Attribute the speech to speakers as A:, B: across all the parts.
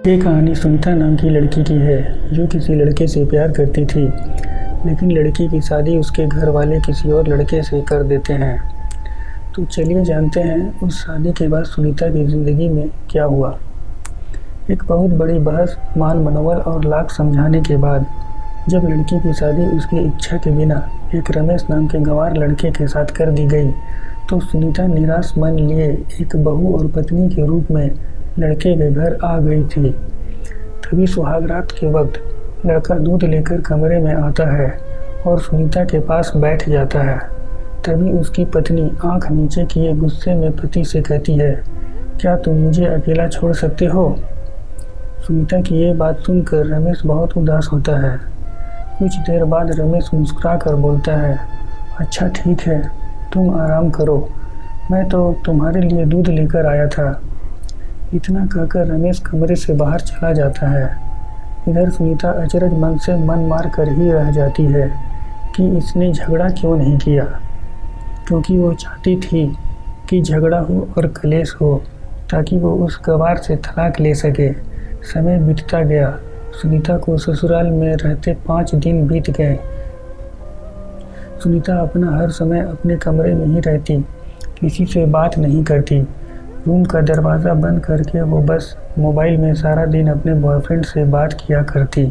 A: ये कहानी सुनीता नाम की लड़की की है जो किसी लड़के से प्यार करती थी, लेकिन लड़की की शादी उसके घर वाले किसी और लड़के से कर देते हैं। तो चलिए जानते हैं उस शादी के बाद सुनीता की ज़िंदगी में क्या हुआ। एक बहुत बड़ी बहस, मान मनोबल और लाख समझाने के बाद जब लड़की की शादी उसकी इच्छा के बिना एक रमेश नाम के गंवार लड़के के साथ कर दी गई, तो सुनीता निराश मन लिए एक बहू और पत्नी के रूप में लड़के के घर आ गई थी। तभी सुहागरात के वक्त लड़का दूध लेकर कमरे में आता है और सुनीता के पास बैठ जाता है। तभी उसकी पत्नी आंख नीचे किए गुस्से में पति से कहती है, क्या तुम मुझे अकेला छोड़ सकते हो? सुनीता की ये बात सुनकर रमेश बहुत उदास होता है। कुछ देर बाद रमेश मुस्कुरा कर बोलता है, अच्छा ठीक है, तुम आराम करो, मैं तो तुम्हारे लिए दूध लेकर आया था। इतना कहकर रमेश कमरे से बाहर चला जाता है। इधर सुनीता अचरज मन से मन मार कर ही रह जाती है कि इसने झगड़ा क्यों नहीं किया, क्योंकि वो चाहती थी कि झगड़ा हो और कलेश हो ताकि वो उस गवार से तलाक ले सके। समय बीतता गया। सुनीता को ससुराल में रहते 5 दिन बीत गए। सुनीता अपना हर समय अपने कमरे में ही रहती, किसी से बात नहीं करती। रूम का दरवाज़ा बंद करके वो बस मोबाइल में सारा दिन अपने बॉयफ्रेंड से बात किया करती।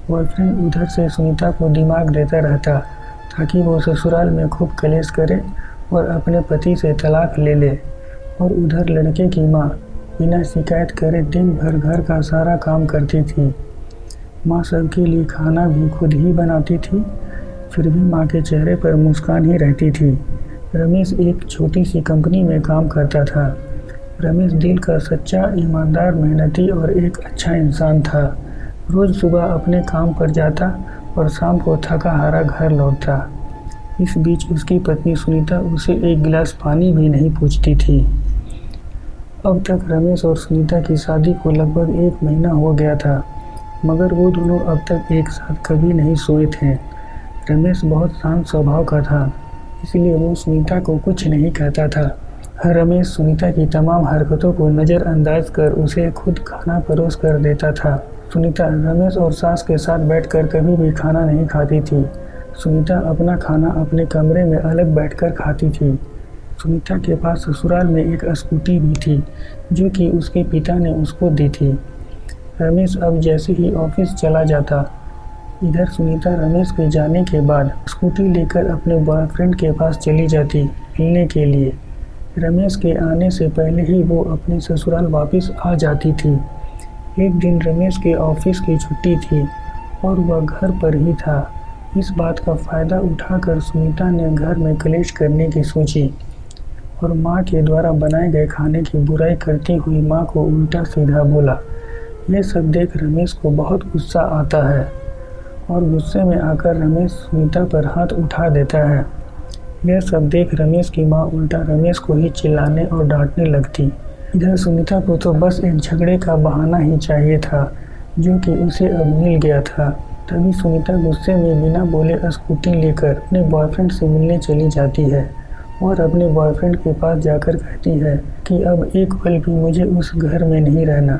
A: बॉयफ्रेंड उधर से सुनीता को दिमाग देता रहता ताकि वो ससुराल में खूब कलेश करे और अपने पति से तलाक ले ले। और उधर लड़के की माँ बिना शिकायत करे दिन भर घर का सारा काम करती थी। माँ सबके लिए खाना भी खुद ही बनाती थी, फिर भी माँ के चेहरे पर मुस्कान ही रहती थी। रमेश एक छोटी सी कंपनी में काम करता था। रमेश दिल का सच्चा, ईमानदार, मेहनती और एक अच्छा इंसान था। रोज़ सुबह अपने काम पर जाता और शाम को थका हारा घर लौटता। इस बीच उसकी पत्नी सुनीता उसे एक गिलास पानी भी नहीं पूछती थी। अब तक रमेश और सुनीता की शादी को लगभग 1 महीना हो गया था, मगर वो दोनों अब तक एक साथ कभी नहीं सोए थे। रमेश बहुत शांत स्वभाव का था, इसलिए वो सुनीता को कुछ नहीं कहता था। रमेश सुनीता की तमाम हरकतों को नज़रअंदाज कर उसे खुद खाना परोस कर देता था। सुनीता रमेश और सास के साथ बैठकर कभी भी खाना नहीं खाती थी। सुनीता अपना खाना अपने कमरे में अलग बैठकर खाती थी। सुनीता के पास ससुराल में एक स्कूटी भी थी जो कि उसके पिता ने उसको दी थी। रमेश अब जैसे ही ऑफिस चला जाता, इधर सुनीता रमेश के जाने के बाद स्कूटी लेकर अपने बॉयफ्रेंड के पास चली जाती मिलने के लिए। रमेश के आने से पहले ही वो अपने ससुराल वापस आ जाती थी। एक दिन रमेश के ऑफिस की छुट्टी थी और वह घर पर ही था। इस बात का फ़ायदा उठाकर सुनीता ने घर में कलेश करने की सोची और माँ के द्वारा बनाए गए खाने की बुराई करती हुई माँ को उल्टा सीधा बोला। यह सब देख रमेश को बहुत गुस्सा आता है और गुस्से में आकर रमेश सुनीता पर हाथ उठा देता है। यह सब देख रमेश की माँ उल्टा रमेश को ही चिल्लाने और डांटने लगती। इधर सुनीता को तो बस एक झगड़े का बहाना ही चाहिए था जो कि उसे अब मिल गया था। तभी सुनीता गुस्से में बिना बोले स्कूटी लेकर अपने बॉयफ्रेंड से मिलने चली जाती है और अपने बॉयफ्रेंड के पास जाकर कहती है कि अब एक पल भी मुझे उस घर में नहीं रहना।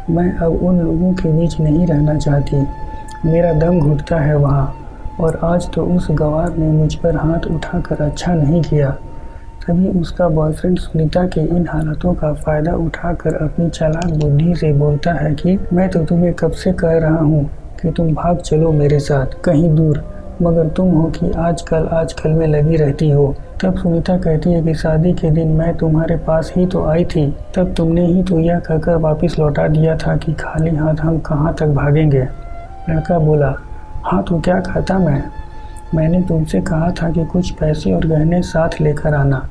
A: मैं अब उन लोगों के बीच नहीं रहना चाहती। मेरा दम घुटता है वहाँ, और आज तो उस गवार ने मुझ पर हाथ उठाकर अच्छा नहीं किया। तभी उसका बॉयफ्रेंड सुनीता के इन हालातों का फ़ायदा उठाकर अपनी चालाक बुद्धि से बोलता है कि मैं तो तुम्हें कब से कह रहा हूँ कि तुम भाग चलो मेरे साथ कहीं दूर, मगर तुम हो कि आजकल में लगी रहती हो। तब सुनीता कहती है कि शादी के दिन मैं तुम्हारे पास ही तो आई थी, तब तुमने ही तो यह कहकर वापस लौटा दिया था कि खाली हाथ हम कहाँ तक भागेंगे। लड़का बोला, हाँ तो क्या कहता मैंने तुमसे कहा था कि कुछ पैसे और गहने साथ लेकर आना,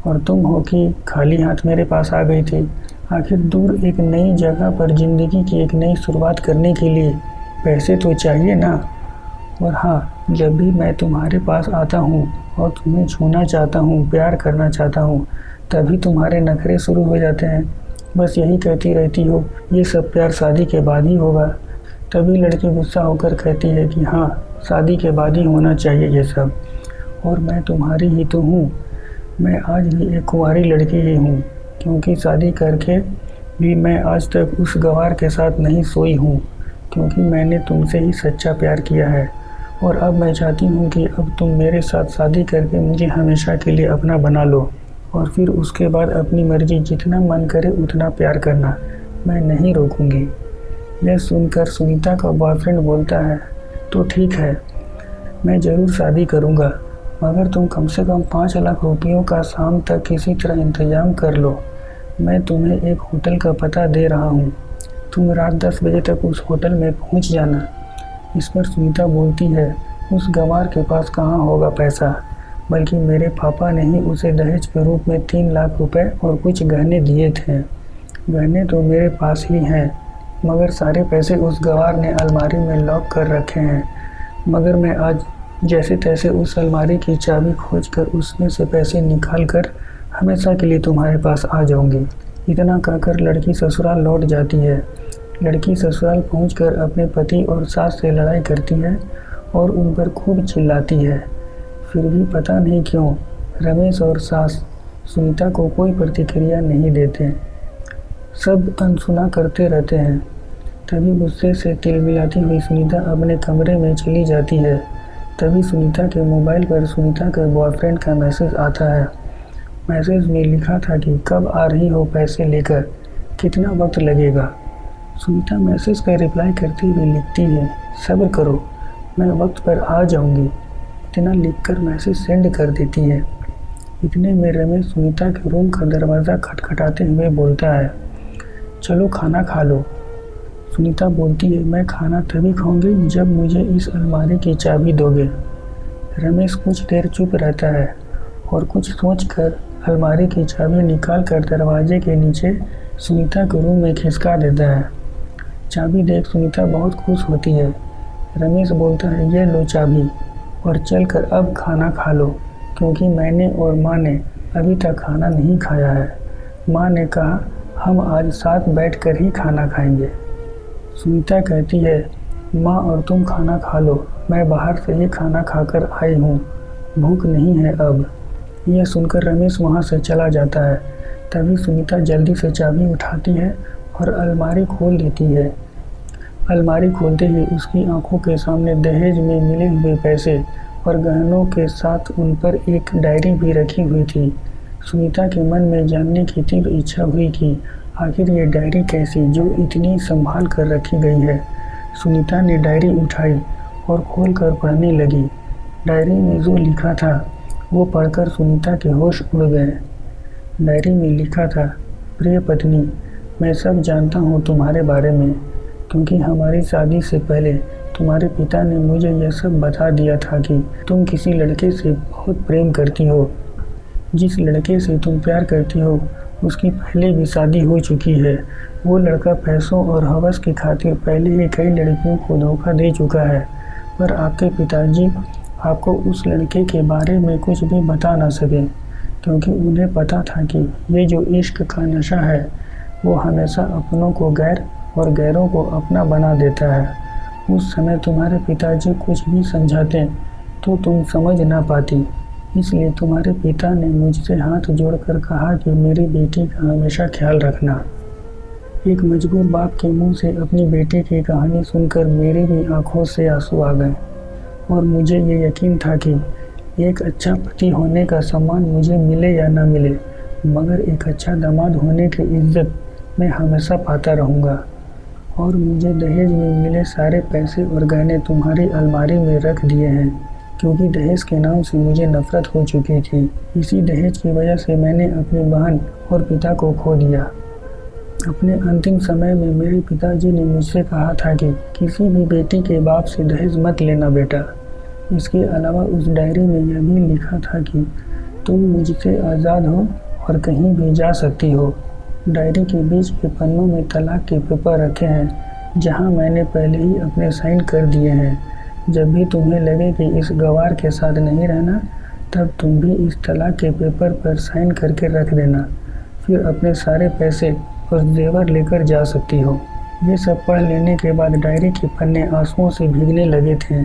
A: और तुम हो कि खाली हाथ मेरे पास आ गई थी। आखिर दूर एक नई जगह पर ज़िंदगी की एक नई शुरुआत करने के लिए पैसे तो चाहिए ना। और हाँ, जब भी मैं तुम्हारे पास आता हूँ और तुम्हें छूना चाहता हूँ, प्यार करना चाहता हूँ, तभी तुम्हारे नखरे शुरू हो जाते हैं। बस यही कहती रहती हो, ये सब प्यार शादी के बाद ही होगा। तभी लड़की गुस्सा होकर कहती है कि हाँ, शादी के बाद ही होना चाहिए ये सब, और मैं तुम्हारी ही तो हूँ। मैं आज भी एक कुंवारी लड़की ही हूँ, क्योंकि शादी करके भी मैं आज तक उस गवार के साथ नहीं सोई हूँ, क्योंकि मैंने तुमसे ही सच्चा प्यार किया है। और अब मैं चाहती हूँ कि अब तुम मेरे साथ शादी करके मुझे हमेशा के लिए अपना बना लो, और फिर उसके बाद अपनी मर्जी, जितना मन करे उतना प्यार करना, मैं नहीं रोकूंगी। यह सुनकर सुनीता का बॉयफ्रेंड बोलता है, तो ठीक है, मैं ज़रूर शादी करूँगा, मगर तुम कम से कम 5 लाख रुपयों का शाम तक किसी तरह इंतज़ाम कर लो। मैं तुम्हें एक होटल का पता दे रहा हूँ, तुम रात 10 बजे तक उस होटल में पहुँच जाना। इस पर सुनीता बोलती है, उस गंवार के पास कहाँ होगा पैसा, बल्कि मेरे पापा ने ही उसे दहेज के रूप में 3 लाख रुपए और कुछ गहने दिए थे। गहने तो मेरे पास ही हैं, मगर सारे पैसे उस गंवार ने अलमारी में लॉक कर रखे हैं। मगर मैं आज जैसे तैसे उस अलमारी की चाबी खोजकर उसमें से पैसे निकाल कर हमेशा के लिए तुम्हारे पास आ जाऊंगी। इतना कहकर लड़की ससुराल लौट जाती है। लड़की ससुराल पहुंचकर अपने पति और सास से लड़ाई करती है और उन पर खूब चिल्लाती है। फिर भी पता नहीं क्यों रमेश और सास सुनीता को कोई प्रतिक्रिया नहीं देते, सब अनसुना करते रहते हैं। तभी गुस्से से तिलमिलाती हुई सुनीता अपने कमरे में चली जाती है। तभी सुनीता के मोबाइल पर सुनीता के बॉयफ्रेंड का मैसेज आता है। मैसेज में लिखा था कि कब आ रही हो पैसे लेकर, कितना वक्त लगेगा। सुनीता मैसेज का रिप्लाई करते हुए लिखती है, सब्र करो, मैं वक्त पर आ जाऊंगी। इतना लिखकर मैसेज सेंड कर देती है। इतने में रमेश सुनीता के रूम का दरवाज़ा खटखटाते हुए बोलता है, चलो खाना खा लो। सुनीता बोलती है, मैं खाना तभी खाऊंगी जब मुझे इस अलमारी की चाबी दोगे। रमेश कुछ देर चुप रहता है और कुछ सोचकर अलमारी की चाबी निकाल कर दरवाजे के नीचे सुनीता के रूम में खिसका देता है। चाबी देख सुनीता बहुत खुश होती है। रमेश बोलता है, ये लो चाबी और चलकर अब खाना खा लो, क्योंकि मैंने और माँ ने अभी तक खाना नहीं खाया है। माँ ने कहा हम आज साथ बैठकर ही खाना खाएंगे। सुनीता कहती है, माँ और तुम खाना खा लो, मैं बाहर से ही खाना खाकर आई हूँ, भूख नहीं है अब। यह सुनकर रमेश वहाँ से चला जाता है। तभी सुनीता जल्दी से चाबी उठाती है और अलमारी खोल देती है। अलमारी खोलते ही उसकी आंखों के सामने दहेज में मिले हुए पैसे और गहनों के साथ उन पर एक डायरी भी रखी हुई थी। सुनीता के मन में जानने की तीव्र इच्छा हुई कि आखिर ये डायरी कैसी, जो इतनी संभाल कर रखी गई है। सुनीता ने डायरी उठाई और खोलकर पढ़ने लगी। डायरी में जो लिखा था वो पढ़कर सुनीता के होश उड़ गए। डायरी में लिखा था, प्रिय पत्नी, मैं सब जानता हूँ तुम्हारे बारे में, क्योंकि हमारी शादी से पहले तुम्हारे पिता ने मुझे यह सब बता दिया था कि तुम किसी लड़के से बहुत प्रेम करती हो। जिस लड़के से तुम प्यार करती हो उसकी पहले भी शादी हो चुकी है। वो लड़का पैसों और हवस की खातिर पहले ही कई लड़कियों को धोखा दे चुका है, पर आपके पिताजी आपको उस लड़के के बारे में कुछ भी बता ना सके, क्योंकि उन्हें पता था कि ये जो इश्क का नशा है वो हमेशा अपनों को गैर और गैरों को अपना बना देता है। उस समय तुम्हारे पिताजी कुछ भी समझाते तो तुम समझ ना पाती, इसलिए तुम्हारे पिता ने मुझसे हाथ जोड़कर कहा कि मेरी बेटी का हमेशा ख्याल रखना। एक मजबूर बाप के मुंह से अपनी बेटी की कहानी सुनकर मेरी भी आंखों से आंसू आ गए, और मुझे ये यकीन था कि एक अच्छा पति होने का सम्मान मुझे मिले या ना मिले, मगर एक अच्छा दामाद होने की इज्जत मैं हमेशा पाता रहूँगा। और मुझे दहेज में मिले सारे पैसे और गहने तुम्हारी अलमारी में रख दिए हैं, क्योंकि दहेज के नाम से मुझे नफरत हो चुकी थी। इसी दहेज की वजह से मैंने अपनी बहन और पिता को खो दिया। अपने अंतिम समय में मेरे पिताजी ने मुझसे कहा था कि किसी भी बेटी के बाप से दहेज मत लेना बेटा। इसके अलावा उस डायरी में यह भी लिखा था कि तुम मुझसे आज़ाद हो और कहीं भी जा सकती हो। डायरी के बीच के पन्नों में तलाक के पेपर रखे हैं, जहां मैंने पहले ही अपने साइन कर दिए हैं। जब भी तुम्हें लगे कि इस गवार के साथ नहीं रहना, तब तुम भी इस तलाक के पेपर पर साइन करके रख देना, फिर अपने सारे पैसे और जेवर लेकर जा सकती हो। ये सब पढ़ लेने के बाद डायरी के पन्ने आंसुओं से भीगने लगे थे।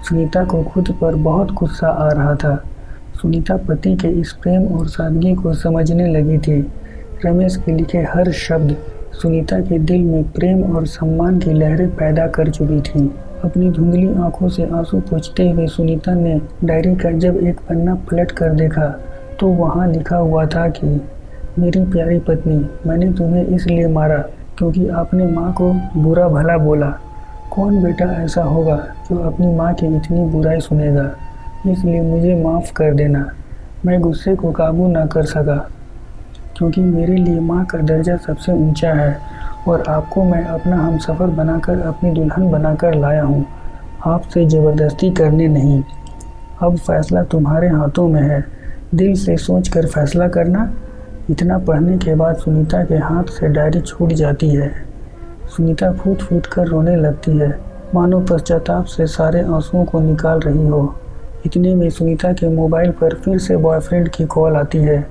A: सुनीता को खुद पर बहुत गुस्सा आ रहा था। सुनीता पति के इस प्रेम और सादगी को समझने लगी थी। रमेश के लिखे हर शब्द सुनीता के दिल में प्रेम और सम्मान की लहरें पैदा कर चुकी थीं। अपनी धुंधली आंखों से आंसू पोंछते हुए सुनीता ने डायरी का जब एक पन्ना पलट कर देखा तो वहाँ लिखा हुआ था कि मेरी प्यारी पत्नी, मैंने तुम्हें इसलिए मारा क्योंकि आपने माँ को बुरा भला बोला। कौन बेटा ऐसा होगा जो अपनी माँ की इतनी बुराई सुनेगा, इसलिए मुझे माफ़ कर देना। मैं गुस्से को काबू ना कर सका क्योंकि मेरे लिए माँ का दर्जा सबसे ऊंचा है और आपको मैं अपना हमसफ़र बनाकर अपनी दुल्हन बनाकर लाया हूँ, आपसे ज़बरदस्ती करने नहीं। अब फैसला तुम्हारे हाथों में है, दिल से सोचकर फैसला करना। इतना पढ़ने के बाद सुनीता के हाथ से डायरी छूट जाती है। सुनीता फूट फूट कर रोने लगती है, मानो पश्चाताप से सारे आंसुओं को निकाल रही हो। इतने में सुनीता के मोबाइल पर फिर से बॉयफ्रेंड की कॉल आती है।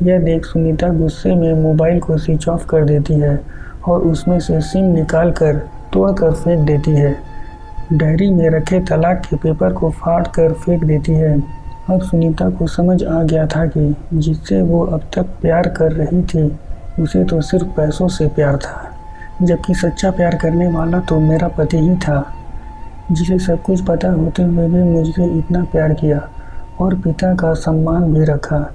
A: यह देख सुनीता गुस्से में मोबाइल को स्विच ऑफ कर देती है और उसमें से सिम निकाल कर तोड़ कर फेंक देती है। डायरी में रखे तलाक के पेपर को फाड़ कर फेंक देती है। अब सुनीता को समझ आ गया था कि जिससे वो अब तक प्यार कर रही थी उसे तो सिर्फ पैसों से प्यार था, जबकि सच्चा प्यार करने वाला तो मेरा पति ही था, जिसे सब कुछ पता होते हुए भी मुझसे इतना प्यार किया और पिता का सम्मान भी रखा।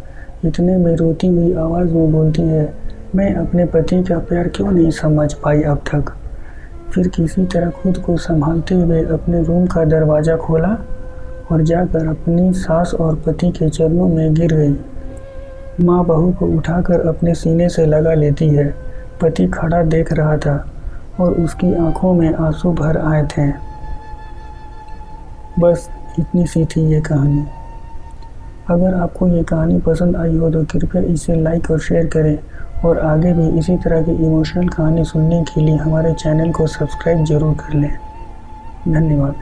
A: इतने में रोती हुई आवाज़ में बोलती है, मैं अपने पति का प्यार क्यों नहीं समझ पाई अब तक। फिर किसी तरह खुद को संभालते हुए अपने रूम का दरवाज़ा खोला और जाकर अपनी सास और पति के चरणों में गिर गई। माँ बहू को उठाकर अपने सीने से लगा लेती है। पति खड़ा देख रहा था और उसकी आंखों में आंसू भर आए थे। बस इतनी सी थी ये कहानी। अगर आपको ये कहानी पसंद आई हो तो कृपया इसे लाइक और शेयर करें और आगे भी इसी तरह की इमोशनल कहानी सुनने के लिए हमारे चैनल को सब्सक्राइब ज़रूर कर लें। धन्यवाद।